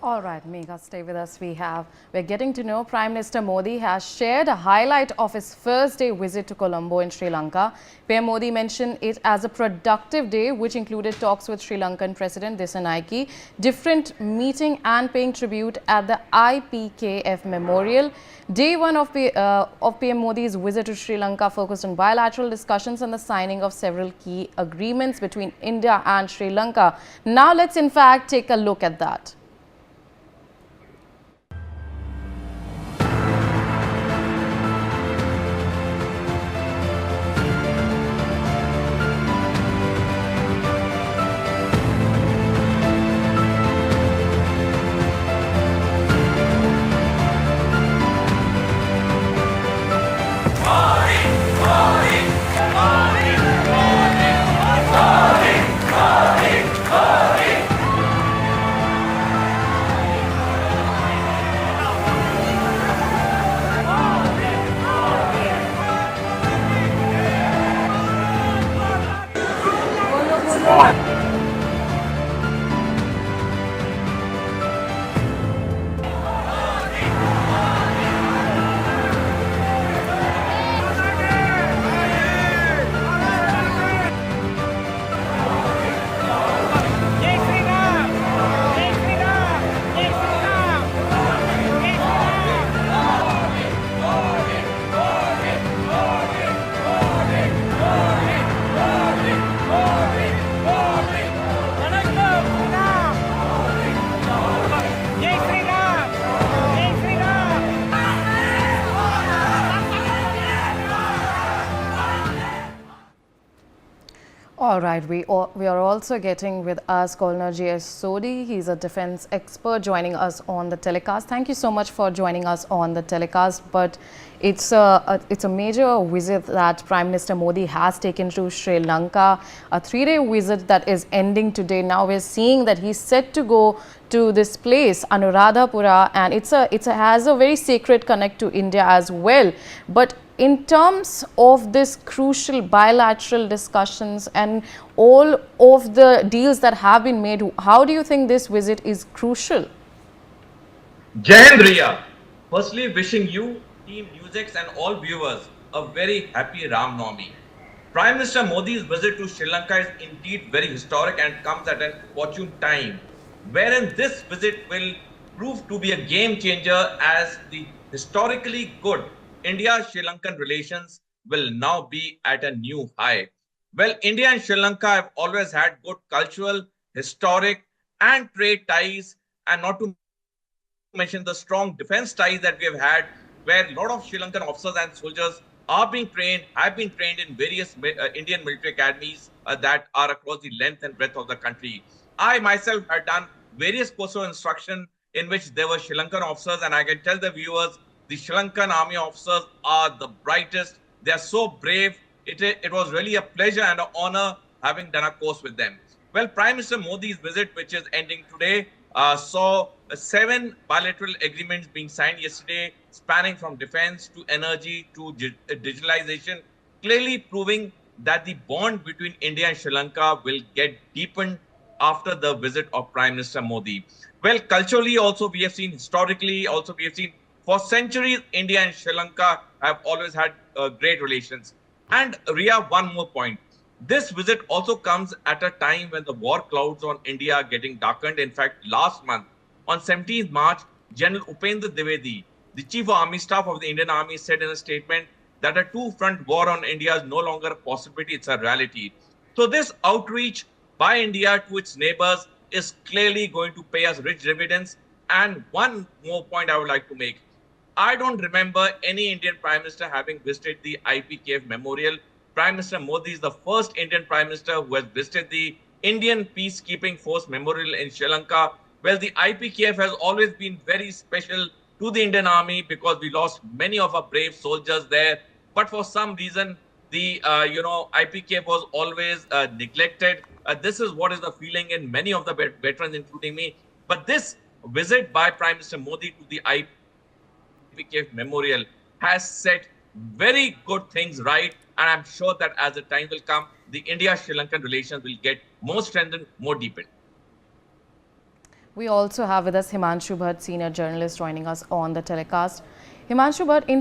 All right, Megha, stay with us. We're getting to know Prime Minister Modi has shared a highlight of his first day visit to Colombo in Sri Lanka. PM Modi mentioned it as a productive day, which included talks with Sri Lankan President Dissanayake, different meeting and paying tribute at the IPKF Memorial. Day one of PM Modi's visit to Sri Lanka focused on bilateral discussions and the signing of several key agreements between India and Sri Lanka. Now let's in fact take a look at that. All right, we are also getting with us Colonel G.S. Sodhi. He's a defense expert joining us on the telecast. Thank you so much for joining us on the telecast. But it's a major visit that Prime Minister Modi has taken to Sri Lanka, a 3-day visit that is ending today. Now we're seeing that he's set to go to this place, Anuradhapura, and it has a very sacred connect to India as well. But in terms of this crucial bilateral discussions and all of the deals that have been made, how do you think this visit is crucial? Jai Hind, Riya. Firstly, wishing you, Team NewsX and all viewers a very happy Ram Navami. Prime Minister Modi's visit to Sri Lanka is indeed very historic and comes at an opportune time, wherein this visit will prove to be a game changer as the historically good India-Sri Lankan relations will now be at a new high. Well, India and Sri Lanka have always had good cultural, historic, and trade ties, and not to mention the strong defense ties that we have had, where a lot of Sri Lankan officers and soldiers have been trained in various Indian military academies that are across the length and breadth of the country. I myself had done various courses of instruction in which there were Sri Lankan officers, and I can tell the viewers, the Sri Lankan army officers are the brightest. They are so brave. It was really a pleasure and an honor having done a course with them. Well, Prime Minister Modi's visit, which is ending today, saw 7 bilateral agreements being signed yesterday, spanning from defense to energy to digitalization, clearly proving that the bond between India and Sri Lanka will get deepened after the visit of Prime Minister Modi. Well, culturally also we have seen, historically also we have seen, for centuries, India and Sri Lanka have always had great relations. And Riya, one more point. This visit also comes at a time when the war clouds on India are getting darkened. In fact, last month, on 17th March, General Upendra Dwivedi, the Chief of Army Staff of the Indian Army, said in a statement that a two-front war on India is no longer a possibility, it's a reality. So this outreach by India to its neighbors is clearly going to pay us rich dividends. And one more point I would like to make. I don't remember any Indian Prime Minister having visited the IPKF Memorial. Prime Minister Modi is the first Indian Prime Minister who has visited the Indian Peacekeeping Force Memorial in Sri Lanka. Well, the IPKF has always been very special to the Indian Army because we lost many of our brave soldiers there. But for some reason, the IPKF was always neglected. This is what is the feeling in many of the veterans, including me. But this visit by Prime Minister Modi to the IPKF Memorial has set very good things right. And I'm sure that as the time will come, the India-Sri Lankan relations will get more strengthened, more deepened. We also have with us Himanshu Bhatt, senior journalist, joining us on the telecast. Himanshu Bhatt, in